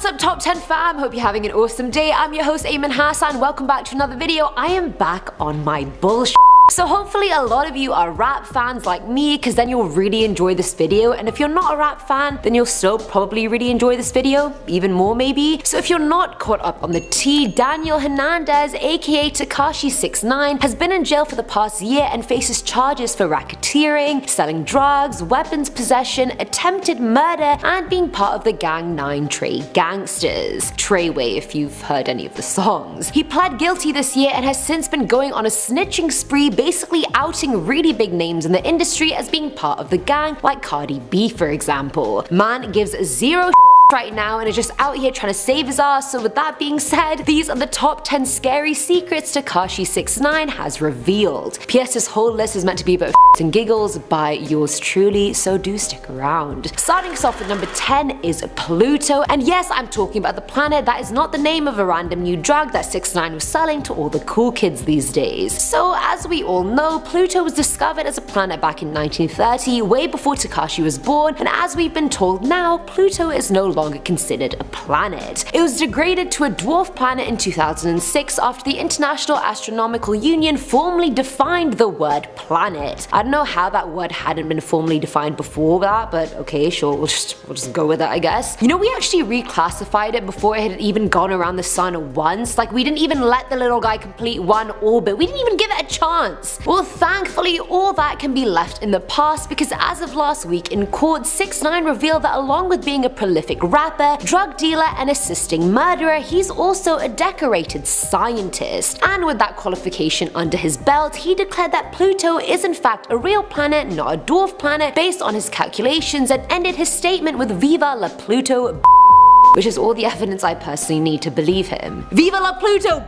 What's up top 10 fam? Hope you're having an awesome day. I'm your host Ayman Hassan. Welcome back to another video. I am back on my bullshit. So hopefully a lot of you are rap fans like me, because then you'll really enjoy this video, and if you're not a rap fan, then you'll still probably really enjoy this video, even more maybe. So if you're not caught up on the tea, Daniel Hernandez aka Tekashi 6ix9ine has been in jail for the past year and faces charges for racketeering, selling drugs, weapons possession, attempted murder, and being part of the gang 9 Trey gangsters. Treyway if you've heard any of the songs. He pled guilty this year and has since been going on a snitching spree, basically outing really big names in the industry as being part of the gang, like Cardi B for example. Man gives zero right now and is just out here trying to save his ass. So with that being said, these are the top 10 scary secrets Tekashi 6ix9ine has revealed. P.S. this whole list is meant to be about and giggles by yours truly, so do stick around. Starting us off with number 10 is Pluto, and yes, I'm talking about the planet. That is not the name of a random new drug that 6ix9ine was selling to all the cool kids these days. So as we all know, Pluto was discovered as a planet back in 1930, way before Tekashi was born, and as we've been told now, Pluto is no longer considered a planet. It was degraded to a dwarf planet in 2006 after the International Astronomical Union formally defined the word planet. I don't know how that word hadn't been formally defined before that, but okay, sure, we'll just go with it, I guess. You know, we actually reclassified it before it had even gone around the sun once. Like, we didn't even let the little guy complete one orbit. We didn't even give it a chance. Well, thankfully, all that can be left in the past, because as of last week in court, 6ix9ine revealed that along with being a prolific rapper, drug dealer, and assisting murderer, he's also a decorated scientist. And with that qualification under his belt, he declared that Pluto is in fact a real planet, not a dwarf planet, based on his calculations, and ended his statement with "Viva la Pluto," which is all the evidence I personally need to believe him. Viva la Pluto!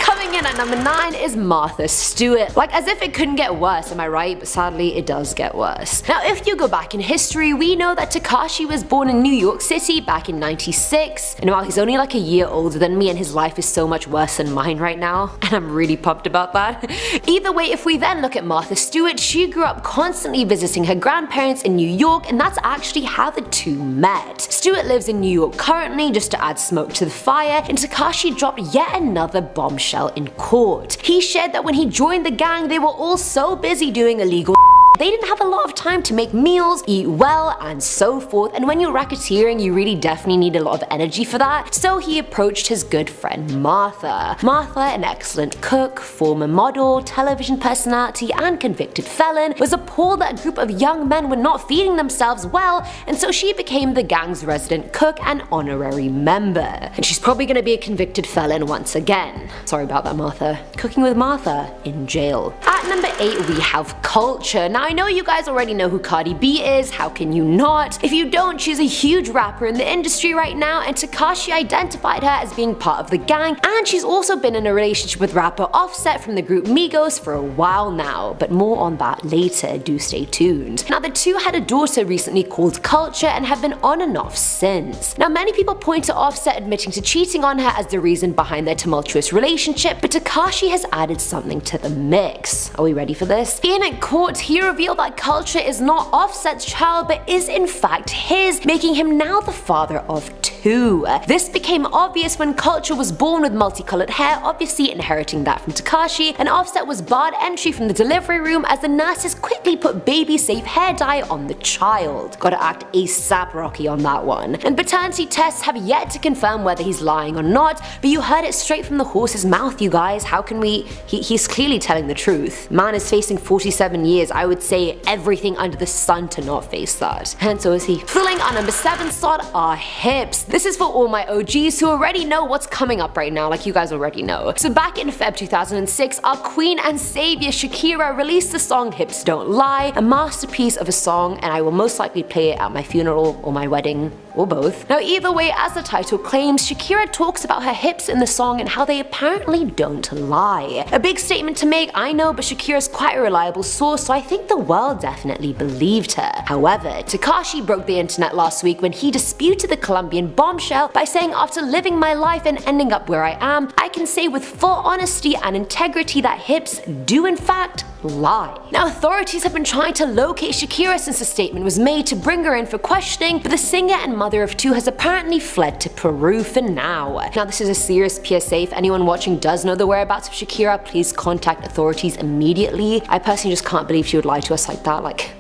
Coming in at number 9 is Martha Stewart. Like, as if it couldn't get worse, am I right? But sadly, it does get worse. Now, if you go back in history, we know that Tekashi was born in New York City back in '96, and while he's only like a year older than me and his life is so much worse than mine right now, and I'm really pumped about that. Either way, if we then look at Martha Stewart, she grew up constantly visiting her grandparents in New York, and that's actually how the two met. Stewart lives in New York currently, just to add smoke to the fire, and Tekashi dropped yet another bombshell in court. He shared that when he joined the gang, they were all so busy doing illegal they didn't have a lot of time to make meals, eat well, and so forth, and when you're racketeering, you really definitely need a lot of energy for that, so he approached his good friend Martha. Martha, an excellent cook, former model, television personality, and convicted felon, was appalled that a group of young men were not feeding themselves well, and so she became the gang's resident cook and honorary member. And she's probably gonna be a convicted felon once again. Sorry about that, Martha. Cooking with Martha in jail. At number 8, we have Culture. Now, I know you guys already know who Cardi B is, how can you not? If you don't, she's a huge rapper in the industry right now, and Tekashi identified her as being part of the gang, and she's also been in a relationship with rapper Offset from the group Migos for a while now, but more on that later, do stay tuned. Now, the two had a daughter recently called Culture and have been on and off since. Now, many people point to Offset admitting to cheating on her as the reason behind their tumultuous relationship, but Tekashi has added something to the mix. Are we ready for this? In court, he revealed that Culture is not Offset's child but is in fact his, making him now the father of 2. This became obvious when Culture was born with multicolored hair, obviously inheriting that from Tekashi, and Offset was barred entry from the delivery room as the nurses quickly put baby-safe hair dye on the child. Gotta act ASAP Rocky on that one. And paternity tests have yet to confirm whether he's lying or not, but you heard it straight from the horse's mouth, you guys. How can we? He's clearly telling the truth. Man is facing 47 years. I would say everything under the sun to not face that. And so is he. Filling our number 7 slot are hips. This is for all my OGs who already know what's coming up right now, like you guys already know. So back in Feb 2006, our queen and savior Shakira released the song Hips Don't Lie, a masterpiece of a song, and I will most likely play it at my funeral or my wedding, or both. Now, either way, as the title claims, Shakira talks about her hips in the song and how they apparently don't lie. A big statement to make, I know, but Shakira's quite a reliable source, so I think the world definitely believed her. However, Tekashi broke the internet last week when he disputed the Colombian bombshell by saying, "After living my life and ending up where I am, I I can say with full honesty and integrity that hips do in fact lie. Now, authorities have been trying to locate Shakira since a statement was made to bring her in for questioning, but the singer and mother of two has apparently fled to Peru for now. Now, this is a serious PSA. If anyone watching does know the whereabouts of Shakira, please contact authorities immediately. I personally just can't believe she would lie to us like that. Like,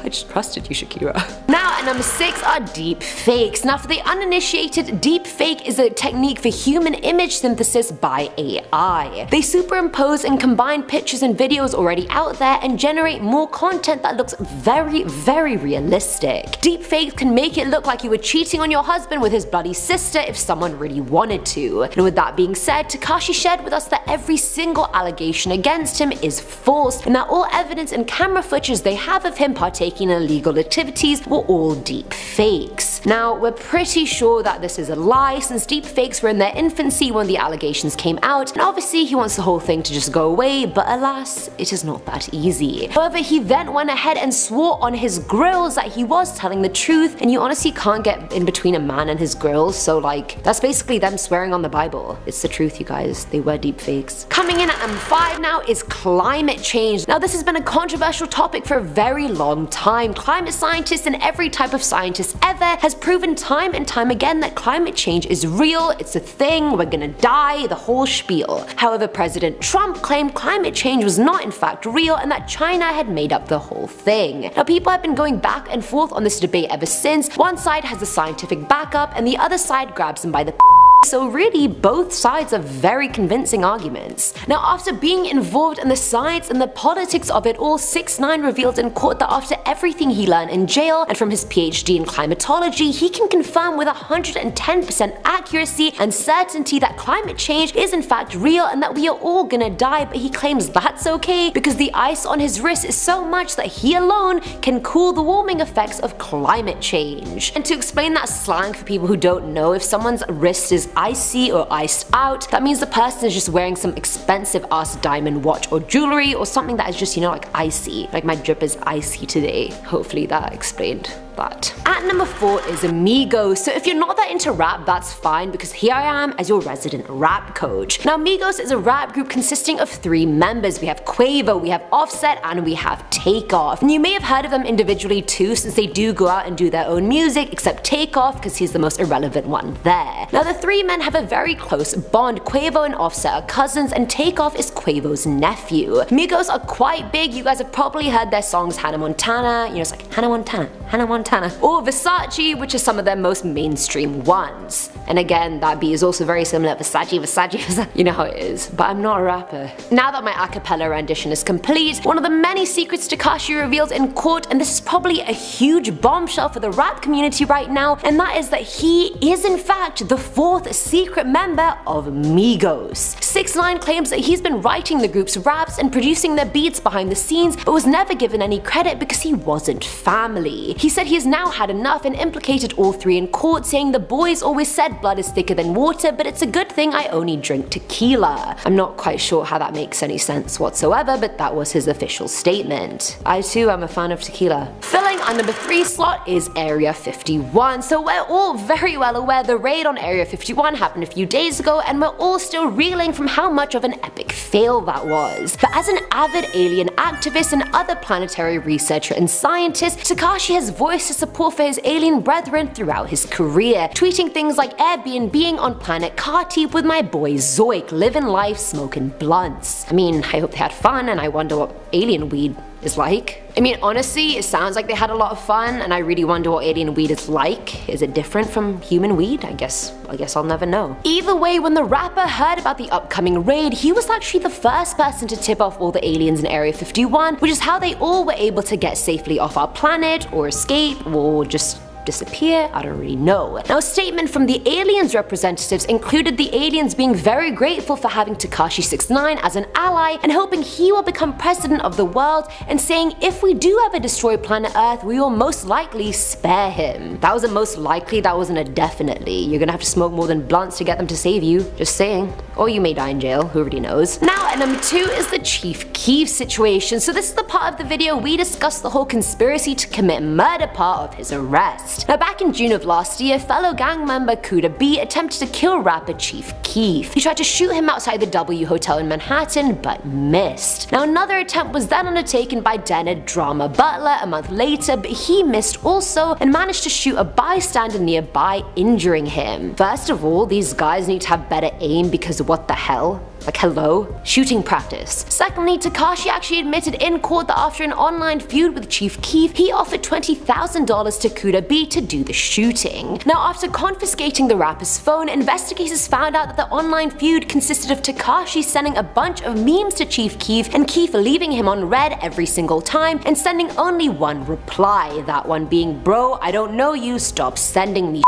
I just trusted you, Shakira. Now, at number 6 are deep fakes. Now, for the uninitiated, deep fake is a technique for human image synthesis by AI. They superimpose and combine pictures and videos already out there and generate more content that looks very, very realistic. Deep fakes can make it look like you were cheating on your husband with his bloody sister if someone really wanted to. And with that being said, Tekashi shared with us that every single allegation against him is false, and that all evidence and camera footage they have of him partaking in illegal activities were all deep fakes. Now, we're pretty sure that this is a lie since deep fakes were in their infancy when the allegations came out, and obviously he wants the whole thing to just go away, but alas, it is not that easy. However, he then went ahead and swore on his grills that he was telling the truth, and you honestly can't get in between a man and his grills, so like, that's basically them swearing on the Bible. It's the truth, you guys. They were deep fakes. Coming in at number 5 now is climate change. Now, this has been a controversial topic for a very long time. Climate scientists and every type of scientist ever has proven time and time again that climate change is real, it's a thing, we're gonna die, the whole spiel. However, President Trump claimed climate change was not in fact real and that China had made up the whole thing. Now, people have been going back and forth on this debate ever since. One side has the scientific backup and the other side grabs them by the so really, both sides are very convincing arguments. Now, after being involved in the science and the politics of it all, 6ix9ine revealed in court that after everything he learned in jail and from his PhD in climatology, he can confirm with 110% accuracy and certainty that climate change is in fact real and that we are all gonna die, but he claims that's okay because the ice on his wrist is so much that he alone can cool the warming effects of climate change. And to explain that slang for people who don't know, if someone's wrist is icy or iced out, that means the person is just wearing some expensive ass diamond watch or jewelry or something that is just, you know, like icy. Like my drip is icy today. Hopefully that explained that. At number 4 is Migos. So if you're not that into rap, that's fine because here I am as your resident rap coach. Now, Migos is a rap group consisting of 3 members. We have Quavo, we have Offset, and we have Takeoff. And you may have heard of them individually too, since they do go out and do their own music, except Takeoff because he's the most irrelevant one there. Now, the 3 men have a very close bond. Quavo and Offset are cousins, and Takeoff is Quavo's nephew. Migos are quite big. You guys have probably heard their songs Hannah Montana, you know, it's like Hannah Montana, Hannah Montana, or Versace, which are some of their most mainstream ones. And again, that beat is also very similar, Versace, Versace, Versace. You know how it is, but I'm not a rapper. Now that my a cappella rendition is complete, one of the many secrets Tekashi revealed in court, and this is probably a huge bombshell for the rap community right now, and that is that he is in fact the 4th secret member of Migos. 6ix9ine claims that he's been writing the group's raps and producing their beats behind the scenes, but was never given any credit because he wasn't family. He said he has now had enough and implicated all 3 in court, saying the boys always said blood is thicker than water, but it's a good thing I only drink tequila. I'm not quite sure how that makes any sense whatsoever, but that was his official statement. I too am a fan of tequila. Filling our number 3 slot is Area 51. So we're all very well aware the raid on Area 51 happened a few days ago, and we're all still reeling from how much of an epic fail that was. But as an avid alien activist and other planetary researcher and scientist, Tekashi has voiced his support for his alien brethren throughout his career, tweeting things like Airbnb on planet Kati with my boy Zoik, living life smoking blunts. I mean, I hope they had fun, and I wonder what alien weed is like. I mean, honestly, it sounds like they had a lot of fun, and I really wonder what alien weed is like. Is it different from human weed? I guess I'll never know. Either way, when the rapper heard about the upcoming raid, he was actually the first person to tip off all the aliens in Area 51, which is how they all were able to get safely off our planet, or escape, or just disappear? I don't really know. Now, a statement from the aliens representatives included the aliens being very grateful for having Tekashi 6ix9ine as an ally and hoping he will become president of the world, and saying if we do ever destroy planet Earth, we will most likely spare him. That was a most likely, that wasn't a definitely. You're gonna have to smoke more than blunts to get them to save you. Just saying. Or you may die in jail, who already knows. Now, at number 2 is the Chief Keef situation. So this is the part of the video we discuss the whole conspiracy to commit murder part of his arrest. past. Now back in June of last year, fellow gang member Kuda B attempted to kill rapper Chief Keef. He tried to shoot him outside the W Hotel in Manhattan, but missed. Now another attempt was then undertaken by Denner Drama Butler a month later, but he missed also and managed to shoot a bystander nearby, injuring him. First of all, these guys need to have better aim because what the hell? Like, hello? Shooting practice. Secondly, Tekashi actually admitted in court that after an online feud with Chief Keef, he offered $20,000 to Kuda B to do the shooting. Now, after confiscating the rapper's phone, investigators found out that the online feud consisted of Tekashi sending a bunch of memes to Chief Keef and Keef leaving him on red every single time and sending only one reply, that one being, "Bro, I don't know you, stop sending me."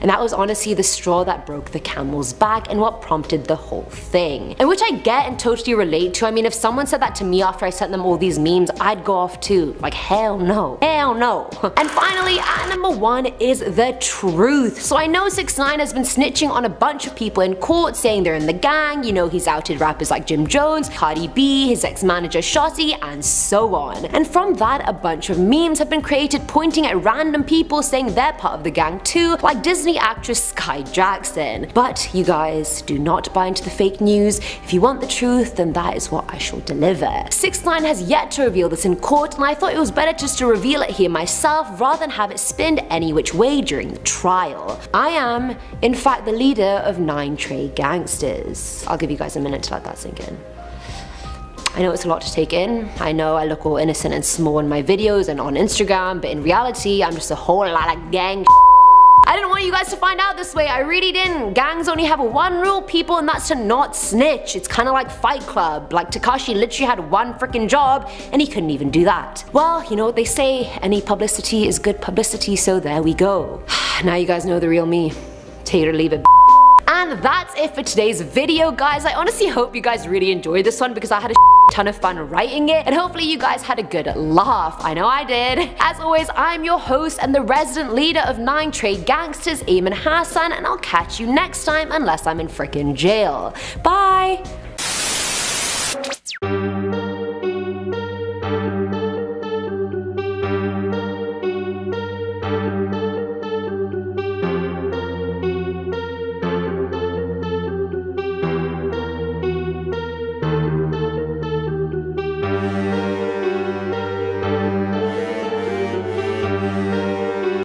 And that was honestly the straw that broke the camel's back and what prompted the whole thing. And which I get and totally relate to. I mean, if someone said that to me after I sent them all these memes, I'd go off too. Like, hell no. Hell no. And finally, at number 1 is the truth. So I know 6ix9ine has been snitching on a bunch of people in court, saying they're in the gang. You know, he's outed rappers like Jim Jones, Cardi B, his ex-manager Shotty, and so on. And from that, a bunch of memes have been created pointing at random people saying they're part of the gang too, like Disney actress Sky Jackson. But you guys, do not buy into the fake news. If you want the truth, then that is what I shall deliver. 6ix9ine has yet to reveal this in court, and I thought it was better just to reveal it here myself rather than have it spinned any which way during the trial. I am, in fact, the leader of 9 Trey Gangsters. I'll give you guys a minute to let that sink in. I know it's a lot to take in. I know I look all innocent and small in my videos and on Instagram, but in reality, I'm just a whole lot of gang. I didn't want you guys to find out this way, I really didn't. Gangs only have one rule, people, and that's to not snitch. It's kinda like Fight Club. Like, Tekashi literally had one freaking job, and he couldn't even do that. Well, you know what they say, any publicity is good publicity, so there we go. Now you guys know the real me. Take it or leave it. And that's it for today's video, guys. I honestly hope you guys really enjoyed this one because I had a ton of fun writing it, and hopefully you guys had a good laugh. I know I did. As always, I'm your host and the resident leader of 9 Trey Gangsters, Ayman Hassan, and I'll catch you next time unless I'm in frickin' jail. Bye!